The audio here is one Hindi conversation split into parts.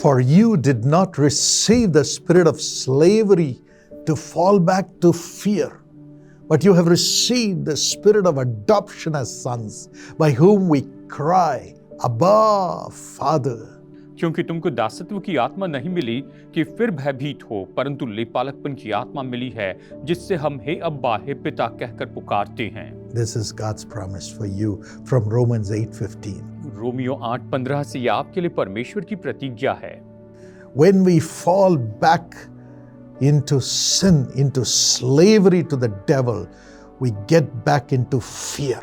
For you did not receive the spirit of slavery to fall back to fear, but you have received the spirit of adoption as sons, by whom we cry, Abba, Father. क्योंकि तुमको दासत्व की आत्मा नहीं मिली कि फिर भयभीत हो, परंतु लेपालकपन की आत्मा मिली है, जिससे हम हे अब्बा, हे पिता कहकर पुकारते हैं। This is God's promise for you from Romans 8:15. Romeo 8:15 से यह आपके लिए परमेश्वर की प्रतिज्ञा है। When we fall back into sin, into slavery to the devil, we get back into fear.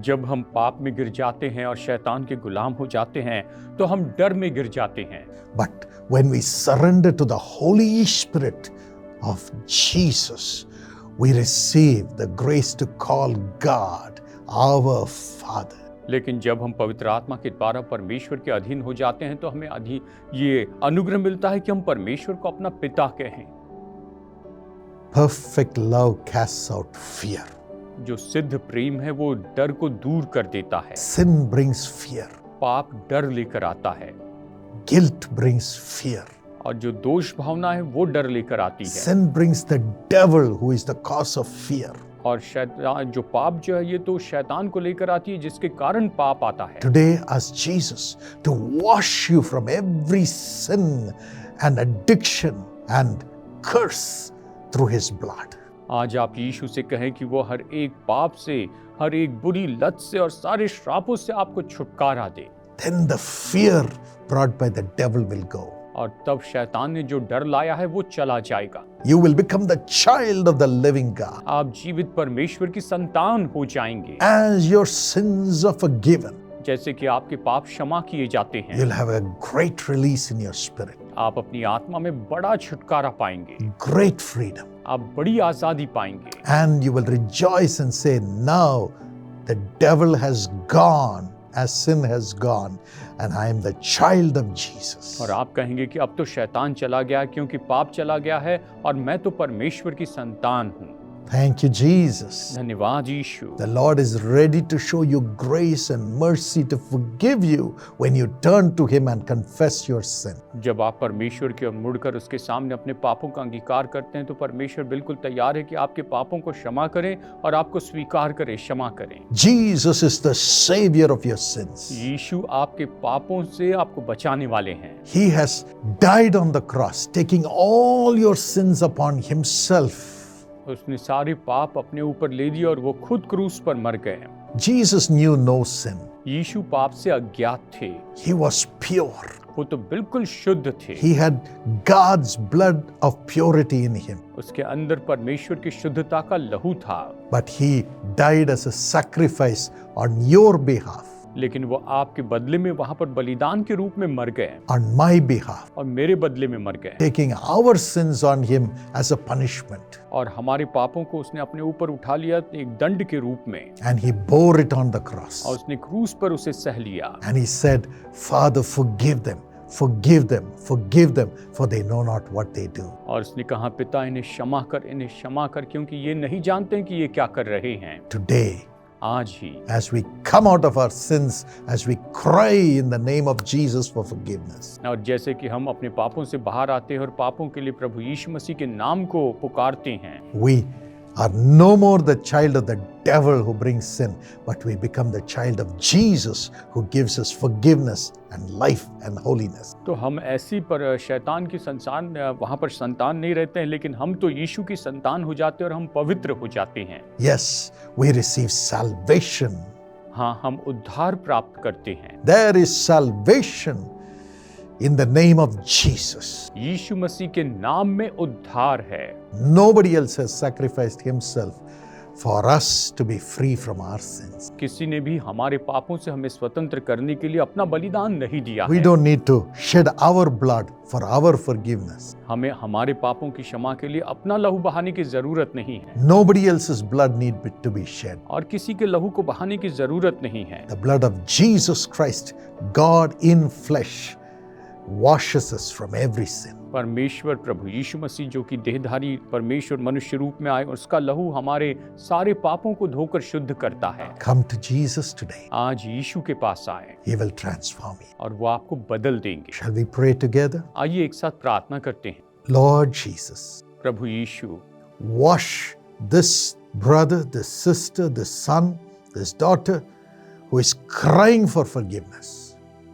जब हम पाप में गिर जाते हैं और शैतान के गुलाम हो जाते हैं, तो हम डर में गिर जाते हैं। But when we surrender to the Holy Spirit of Jesus, we receive the grace to call God our Father. लेकिन जब हम पवित्र आत्मा के द्वारा परमेश्वर के अधीन हो जाते हैं, तो हमें ये अनुग्रह मिलता है कि हम परमेश्वर को अपना पिता कहें। Perfect love casts out fear. जो सिद्ध प्रेम है वो डर को दूर कर देता है। Sin brings fear. पाप डर लेकर आता है। Guilt brings fear. और जो दोष भावना है वो डर लेकर आती है। Sin brings the devil, who is the cause of fear. और शैतान जो पाप जो है ये तो शैतान को लेकर आती है, जिसके कारण पाप आता है। Today ask Jesus to wash you from every sin and addiction and curse through his blood. आज आप यीशु से कहें कि वो हर एक पाप से, हर एक बुरी लत से और सारे श्रापों से आपको छुटकारा दे। Then the fear brought by the devil will go. और तब शैतान ने जो डर लाया है वो चला जाएगा। You will become the child of the living God. आप जीवित परमेश्वर की संतान हो जाएंगे। As your sins are forgiven, जैसे कि आपके पाप क्षमा किए जाते हैं, you'll have a great release in your spirit. आप अपनी आत्मा में बड़ा छुटकारा पाएंगे, Great freedom. आप बड़ी आजादी पाएंगे। And you will rejoice and say, now the devil has gone as sin has gone, and I am the child of Jesus. और आप कहेंगे कि अब तो शैतान चला गया क्योंकि पाप चला गया है और मैं तो परमेश्वर की संतान हूँ। Thank you, Jesus. धन्यवाद यीशु। The Lord is ready to show you grace and mercy to forgive you when you turn to Him and confess your sin. जब आप परमेश्वर की ओर मुड़कर उसके सामने अपने पापों का अंगीकार करते हैं, तो परमेश्वर बिल्कुल तैयार है कि आपके पापों को क्षमा करें और आपको स्वीकार करें, क्षमा करें। Jesus is the Savior of your sins. यीशु आपके पापों से आपको बचाने वाले हैं। He has died on the cross, taking all your sins upon Himself. उसने सारे पाप अपने ऊपर ले दिए और वो खुद क्रूस पर मर गए। Jesus knew no sin. यीशु पाप से अज्ञात थे। He was pure. वो तो बिल्कुल शुद्ध थे। He had God's blood of purity in him. उसके अंदर परमेश्वर की शुद्धता का लहू था। But he died as a sacrifice on your behalf. लेकिन वो आपके बदले में वहां पर बलिदान के रूप में मर गए। On my behalf. और मेरे बदले में मर गए। Taking our sins on him as a punishment. और हमारे पापों को उसने अपने ऊपर उठा लिया एक दंड के रूप में। And he bore it on the cross. और उसने क्रूस पर उसे सह लिया। And he said, Father, forgive them. Forgive them, forgive them, for they know not what they do. और उसने कहा, पिता इन्हें क्षमा कर, क्योंकि ये नहीं जानते कि ये क्या कर रहे हैं। Today, आज ही as we come out of our sins, as we cry in the name of Jesus for forgiveness, और जैसे कि हम अपने पापों से बाहर आते हैं और पापों के लिए प्रभु यीशु मसीह के नाम को पुकारते हैं, we are no more the child of the devil who brings sin, but we become the child of Jesus who gives us forgiveness and life and holiness. तो हम ऐसी पर शैतान की संतान वहां पर संतान नहीं रहते हैं, लेकिन हम तो यीशु की संतान हो जाते हैं और हम पवित्र हो जाते हैं। Yes, we receive salvation. हाँ, हम उद्धार प्राप्त करते हैं। There is salvation in the name of Jesus. यीशु मसीह के नाम में उद्धार है। Nobody else has sacrificed himself for us to be free from our sins. किसी ने भी हमारे पापों से हमें स्वतंत्र करने के लिए अपना बलिदान नहीं दिया We है। don't need to shed our blood for our forgiveness. हमें हमारे पापों की क्षमा के लिए अपना लहू बहाने की जरूरत नहीं है। Nobody else's blood need to be shed. और किसी के लहू को बहाने की जरूरत नहीं है। The blood of Jesus Christ, God in flesh, washes us from every sin. परमेश्वर प्रभु यीशु मसीह जो कि देहधारी परमेश्वर मनुष्य रूप में आए, उसका लहू हमारे सारे पापों को धोकर शुद्ध करता है। Come to Jesus today. आज यीशु के पास आए He will transform you. और वो आपको बदल देंगे। Shall we pray together? आइए एक साथ प्रार्थना करते हैं। Lord Jesus, Prabhu Yeshu, wash this brother, this sister, this son, this daughter who is crying for forgiveness.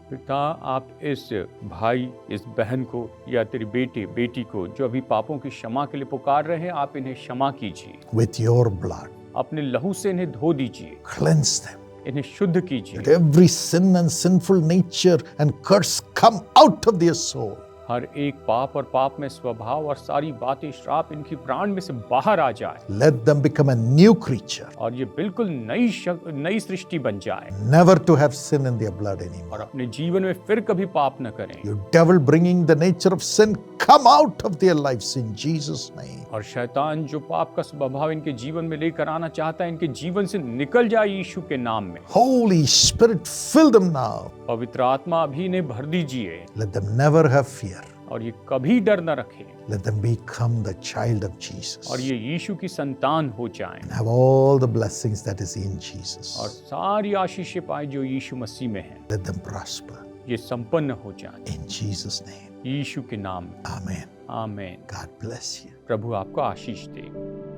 पिता आप इस भाई, इस बहन को या तेरी बेटे बेटी को जो अभी पापों की क्षमा के लिए पुकार रहे हैं, आप इन्हें क्षमा कीजिए। With your blood, अपने लहू से इन्हें धो दीजिए, cleanse them. इन्हें शुद्ध कीजिए। Let every sin and sinful nature and curse come out of their soul. हर एक पाप और पाप में स्वभाव और सारी बातें श्राप इनकी प्राण में से बाहर आ जाए Let them become a new creature, और ये बिल्कुल नई सृष्टि बन जाए never to have sin in their blood anymore. और अपने जीवन में फिर कभी पाप न करें। You devil bringing the nature of sin, come out of their lives in Jesus' name. और शैतान जो पाप का स्वभाव इनके जीवन में लेकर आना चाहता है, इनके जीवन से निकल जाए यीशु के नाम में। Holy Spirit, fill them now. पवित्र आत्मा अभी इन्हें भर दीजिए Let them never have fear. और ये कभी डर न रखें Let them become the child of Jesus और ये यीशु की संतान हो जाएं and have all the blessings that is in Jesus. और सारी आशीषें पाए जो यीशु मसीह में है। Let them prosper ये संपन्न हो जाएं in Jesus' name. यीशु के नाम में। Amen. आमीन। God bless you. प्रभु आपको आशीष दे।